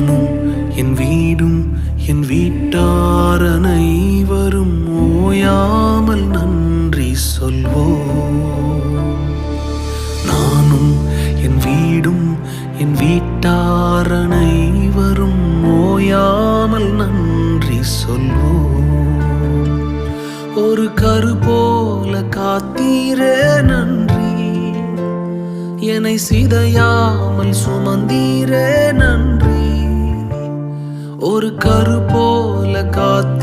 நானும் என் வீடும் என் வீட்டார் அனைவரும் ஓயாமல் நன்றி சொல்வோம். நானும் என் வீடும் என் வீட்டார் அனைவரும் ஓயாமல் நன்றி சொல்வோம். ஒரு கரு போல காத்தீரே நன்றி, என்னை சிதையாமல் சுமந்தீரே நன்றி. ஒரு கரு போல காத்தீரே